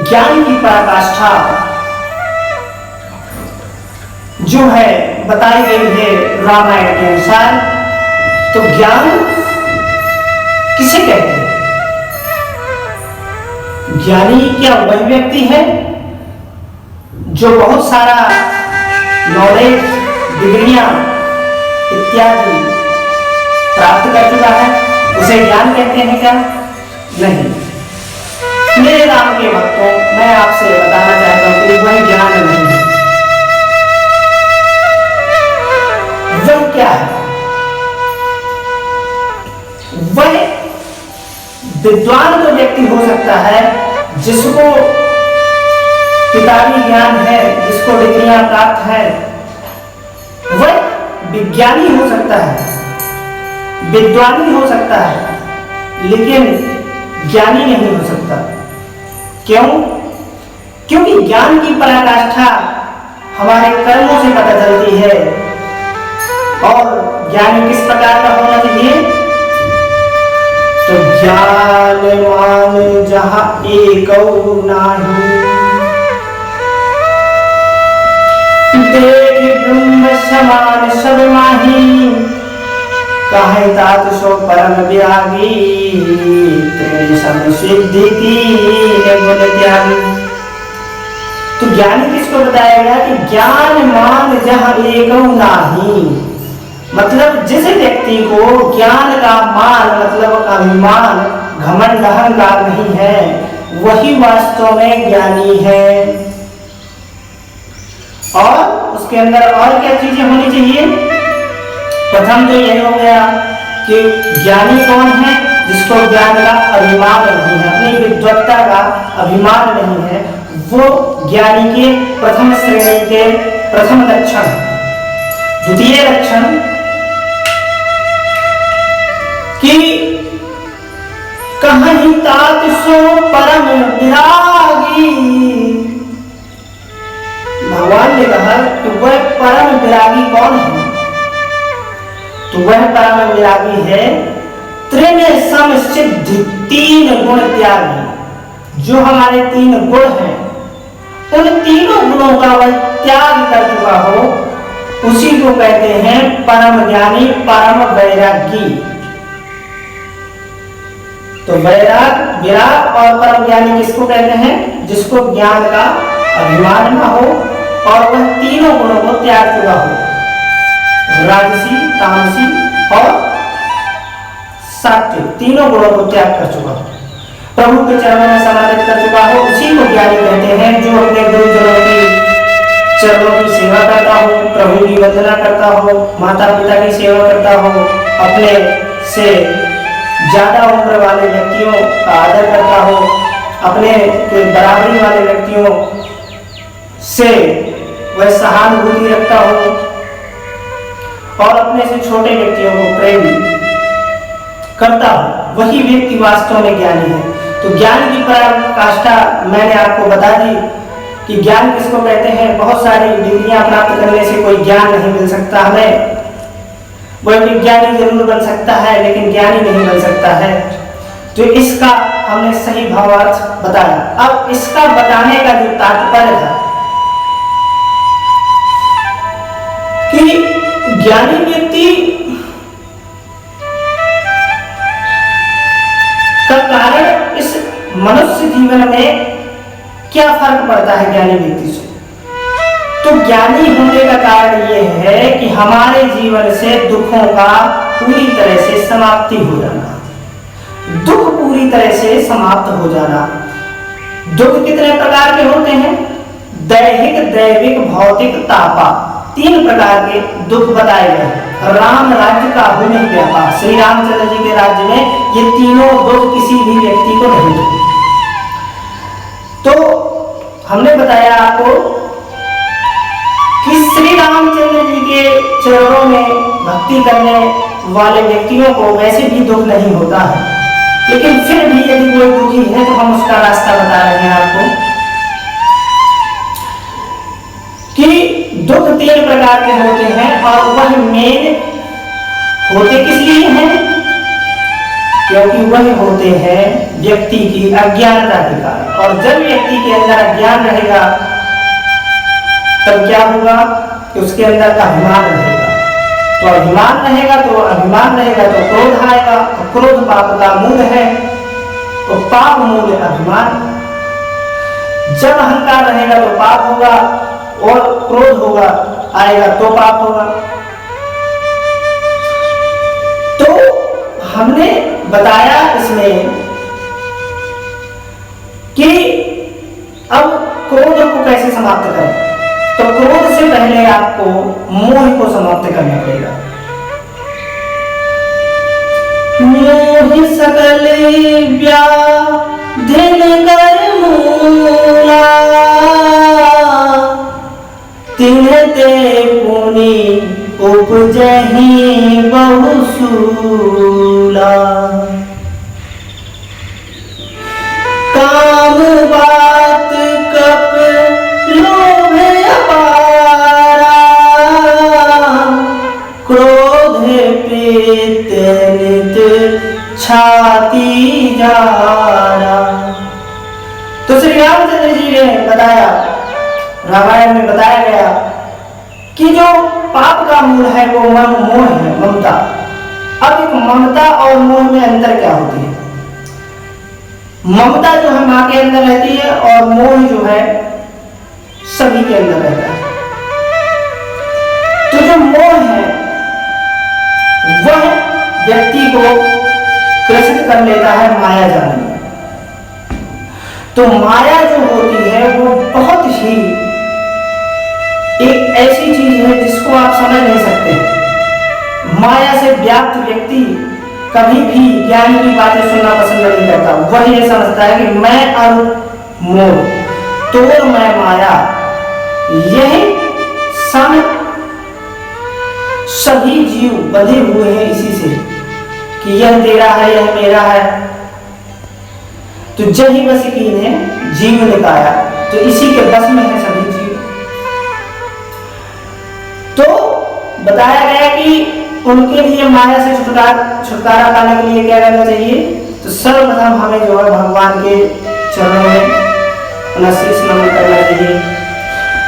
ज्ञान की पराकाष्ठा जो है बताई गई है रामायण के अनुसार। तो ज्ञान किसे कहते हैं? ज्ञानी क्या वही व्यक्ति है जो बहुत सारा नॉलेज, डिग्रियां इत्यादि प्राप्त कर चुका है, उसे ज्ञान कहते हैं क्या? नहीं। मेरे राम के भक्तों, मैं आपसे बताना चाहता हूं कि वह ज्ञान नहीं है। वह क्या है? वह विद्वान तो व्यक्ति हो सकता है जिसको किताबी ज्ञान है, जिसको डिग्रियां प्राप्त है। वह विज्ञानी हो सकता है, विद्वानी हो सकता है, लेकिन ज्ञानी नहीं हो सकता। क्यों? क्योंकि ज्ञान की पराकाष्ठा हमारे कर्मों से पता चलती है। और ज्ञानी किस प्रकार का होना चाहिए? तो ज्ञान मान जहां एको नाही, देख ब्रह्म समान सब माही, काहे तात सो परम विरागी, तेरे सम सिद्धि तीन गुण त्यागी। तो ज्ञानी किसको बताया गया कि ज्ञान मान जहां एको नाही, मतलब जिस व्यक्ति को ज्ञान का मान मतलब अभिमान, घमंड, अहंकार नहीं है, वही वास्तव में ज्ञानी है। और उसके अंदर और क्या चीजें होनी चाहिए? प्रथम तो यह हो गया कि ज्ञानी कौन है? जिसको ज्ञान का अभिमान नहीं है, अपनी विद्वत्ता का अभिमान नहीं है, वो ज्ञानी के प्रथम श्रेणी के प्रथम लक्षण। द्वितीय लक्षण कि कहीं तात सो परम विरागी, भगवान ने कहा कि वह परम विरागी कौन है? तो वह परम विरागी है त्रिन सम सिद्धि तीन गुण त्यागी। जो हमारे तीन गुण हैं, उन तीनों गुणों का वह त्याग कर चुका हो, उसी को कहते हैं परम ज्ञानी, परम वैरागी। तो वैराग, विराग और परम ज्ञानी किसको कहते हैं? जिसको ज्ञान का अभिमान न हो और वह तीनों गुणों को त्याग चुका हो, राजसी, तामसी और सात्विक, तीनों गुणों को त्याग कर चुका हो, प्रभु के चरणों में समर्पित कर चुका हो, उसी को ज्ञानी कहते हैं। जो अपने गुरुजनों की चरणों की सेवा करता हो, प्रभु की वंदना करता हो, माता पिता की सेवा करता हो, अपने से ज्यादा उम्र वाले व्यक्तियों का आदर करता हो, अपने के बराबरी वाले व्यक्तियों से वह सहानुभूति रखता हो और अपने से छोटे व्यक्तियों को प्रेम करता हो, वही व्यक्ति वास्तव में ज्ञानी है। तो ज्ञान की पराकाष्ठा मैंने आपको बता दी कि ज्ञान किसको कहते हैं। बहुत सारी डिग्रियां प्राप्त करने से कोई ज्ञान नहीं मिल सकता हमें। वह विज्ञानी जरूर बन सकता है, लेकिन ज्ञानी नहीं बन सकता है। तो इसका हमने सही भावार्थ बताया। अब इसका बताने का जो तात्पर्य था ज्ञानी व्यक्ति का कारण इस मनुष्य जीवन में क्या फर्क पड़ता है ज्ञानी व्यक्ति से? तो ज्ञानी होने का कारण यह है कि हमारे जीवन से दुखों का पूरी तरह से समाप्ति हो जाना, दुख पूरी तरह से समाप्त हो जाना। दुख कितने प्रकार के होते हैं? दैहिक, दैविक, भौतिक, तापा, 3 प्रकार के दुख बताए गए। राम राज्य का भूमि व्यापार, श्री रामचंद्र जी के राज्य में ये तीनों दुख किसी भी व्यक्ति को नहीं होते। तो हमने बताया आपको कि श्री रामचंद्र जी के चरणों में भक्ति करने वाले व्यक्तियों को वैसे भी दुख नहीं होता है, लेकिन फिर भी यदि कोई दुखी है तो हम उसका रास्ता बता रहे हैं आपको कि दुख 3 प्रकार के होते हैं और वह मेन होते किस लिए हैं? क्योंकि वह होते हैं व्यक्ति की अज्ञानता के कारण। और जब व्यक्ति के अंदर अज्ञान रहेगा तब क्या होगा कि उसके अंदर अभिमान रहेगा। तो अभिमान रहेगा तो क्रोध आएगा, तो क्रोध पाप का मूल है, तो पाप मूल अभिमान। जब अहंकार रहेगा तो पाप होगा और क्रोध होगा आएगा तो पाप होगा। तो हमने बताया इसमें कि अब क्रोध को कैसे समाप्त करें। तो क्रोध से पहले आपको मोह को समाप्त करना पड़ेगा। मोह सकल व्याधिन कर मूला, तिन्हते पुनि उपजहि बहुसूला। काम बात कप लोभ अपारा, क्रोध प्रीत नित छाती जारा। तो श्री रामचंद्र जी ने बताया, रामायण में बताया गया कि जो पाप का मूल है वो मोह है, ममता। अब एक ममता और मोह में अंतर क्या होती है? ममता जो है माँ के अंदर रहती है और मोह जो है सभी के अंदर रहता है। तो जो मोह है वह व्यक्ति को ग्रसित कर लेता है माया जाल में। तो माया जो होती है वो बहुत ही एक ऐसी चीज है जिसको आप समझ नहीं सकते। माया से व्याप्त व्यक्ति कभी भी ज्ञान की बातें सुनना पसंद नहीं करता। वह ये समझता है कि मैं और मोह, तोड़ मैं माया, यही सभी जीव बंधे हुए हैं इसी से कि यह तेरा है, यह मेरा है। तो जही बस की ने जीव निकाया, तो इसी के बस में है सभी जीव। तो बताया गया कि उनके लिए माया से छुटकारा पाने के लिए क्या करना चाहिए? तो सर्वप्रथम हमें जो है भगवान के चरणों में अपना शीश नमन करना चाहिए।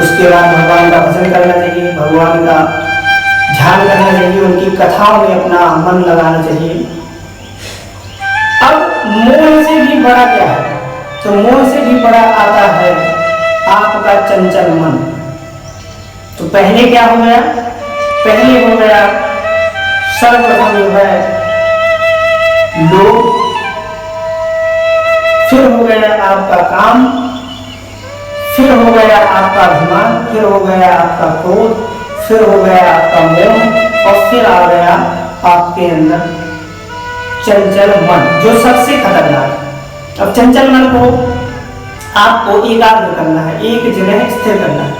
उसके बाद भगवान का भजन करना चाहिए, भगवान का ध्यान करना चाहिए, उनकी कथाओं में अपना मन लगाना चाहिए। अब मोह से भी बड़ा क्या है? तो मोह से भी बड़ा आता है आपका चंचल मन। तो पहले क्या हो गया? पहले हो गया सर्वप्रथम जो है लोभ, फिर हो गया आपका काम, फिर हो गया आपका अभिमान, फिर हो गया आपका क्रोध, फिर हो गया आपका मोह और फिर आ गया आपके अंदर चंचल मन, जो सबसे खतरनाक है। अब चंचल मन को आपको एकाग्र करना है, एक जगह स्थिर करना है।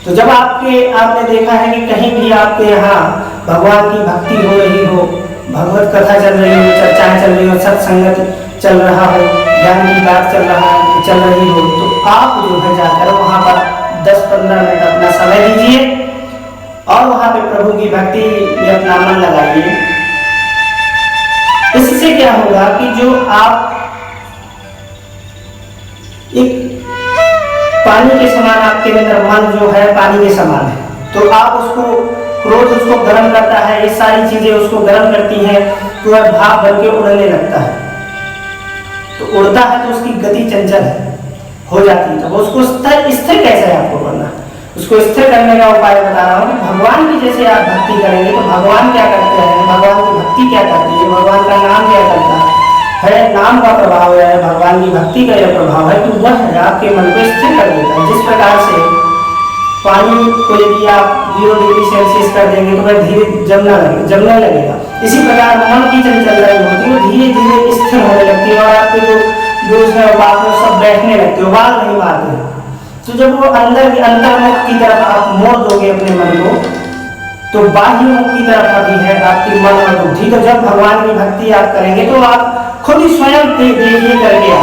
तो जब आपने देखा है कि कहीं भी आपके यहाँ भगवान की भक्ति हो रही हो, भगवत कथा चल रही हो, चर्चाएं चल रही हो, सत्संगत चल रहा हो, ज्ञान की बात चल रही हो, तो आप जो है जाकर वहां पर 10-15 मिनट अपना समय दीजिए और वहां पे प्रभु की भक्ति में अपना मन लगाइए। इससे क्या होगा कि जो आप एक पानी के समान, आपके अंदर मन जो है पानी के समान है, तो आप उसको क्रोध उसको गर्म करता है, ये सारी चीजें उसको गर्म करती हैं, तो वह भाप भर के उड़ने लगता है। तो उड़ता है तो उसकी गति चंचल हो जाती है, तो उसको स्थिर कैसे है आपको करना, उसको स्थिर करने का उपाय बता रहा हूँ। भगवान की जैसे आप भक्ति करेंगे तो भगवान क्या करते हैं, भगवान की भक्ति क्या करती है, भगवान का नाम क्या करता है, नाम का प्रभाव है, भगवान की भक्ति का यह प्रभाव है, तो वह आपके मन को स्थिर कर देता है। जिस प्रकार से पानी को यदि आप 0 डिग्री सेल्सियस कर देंगे तो वह धीरे जमने लगेगा, इसी प्रकार मन की चंचलता होती है, धीरे धीरे स्थिर होने लगती है और आपके जो उसमें बात में सब बैठने लगते हो, बाल नहीं मारते। तो जब वो अंतर्मुख की तरफ आप मोड़ दोगे अपने मन को, तो बाह्य मुख की तरफ अभी है आपकी मन और बुद्धि। तो जब भगवान की भक्ति आप करेंगे तो आप खुद ही स्वयं देखिए करके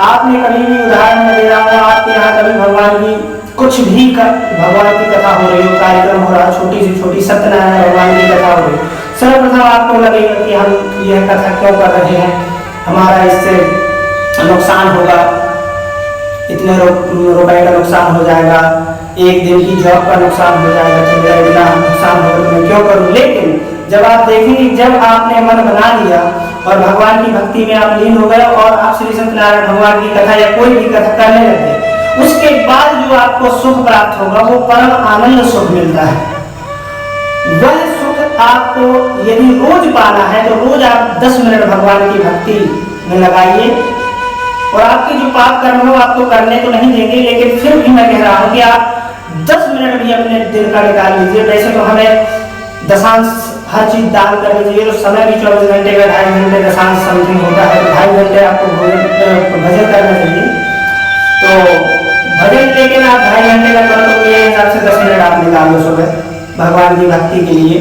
आपने कभी भी उदाहरण में दे रहा हूँ, आपके यहाँ कभी भगवान की कुछ भी भगवान की कथा हो रही हो, कार्यक्रम हो रहा, छोटी से छोटी सत्यनारायण भगवान की कथा हो रही, सर्वप्रथम आपको लगेगा कि हम यह कथा क्यों कर रहे हैं, हमारा इससे नुकसान होगा, इतने रुपए का नुकसान हो जाएगा, एक दिन की जॉब का नुकसान हो जाएगा, तो मेरा इतना नुकसान होगा तो मैं क्यों करूं। लेकिन जब आप देखेंगे, जब आपने मन बना लिया और भगवान की भक्ति में आप लीन हो गए और आप श्री सत्यनारायण भगवान की कथा या कोई भी कथा करने लगे, उसके बाद जो आपको सुख प्राप्त होगा वो परम आनंद सुख मिलता है। वह सुख आपको यदि रोज पाना है तो रोज आप 10 मिनट भगवान की भक्ति में लगाइए, और आपके जो पाप कर्म हो आपको करने तो नहीं देंगे, लेकिन फिर भी मैं कह रहा हूँ कि आप 10 मिनट भी अपने दिन का निकाल लीजिए। वैसे तो हमें दशांश हर चीज दान करनी चाहिए, तो समय भी 24 घंटे का 2.5 घंटे दशांश समथिंग होता है, तो 2.5 घंटे आपको भजन करना चाहिए। तो भजन लेकिन आप 2.5 घंटे का करो तो मेरे हिसाब से 10 मिनट आप निकाल लो सुबह भगवान की भक्ति के लिए,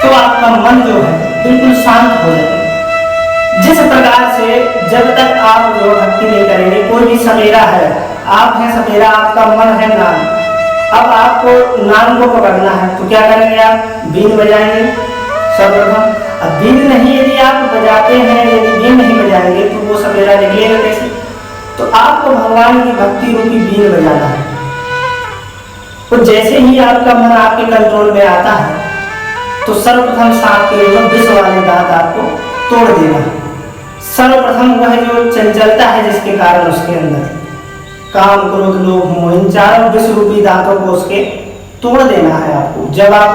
तो आपका मन जो है बिल्कुल शांत हो जाएगा। जिस प्रकार से जब तक आप जो भक्ति नहीं करेंगे, कोई भी सपेरा है, आप हैं सपेरा, आपका मन है नाम, अब आपको नाम को पकड़ना है तो क्या करेंगे आप, बीन बजाएंगे सर्वप्रथम। अब बीन नहीं यदि आप बजाते हैं, यदि बीन नहीं बजाएंगे तो वो सपेरा निकलेगा कैसे, तो आपको भगवान की भक्ति रूपी बीन बजाना है। तो जैसे ही आपका मन आपके कंट्रोल में आता है तो सर्वप्रथम सांप के विष वाले दांत आपको तोड़ देना है। सर्वप्रथम वह जो चंचलता है जिसके कारण उसके अंदर काम, क्रोध, लोभ, मोह, इन चारों विष रूपी दांतों को उसके तोड़ देना है आपको। जब आप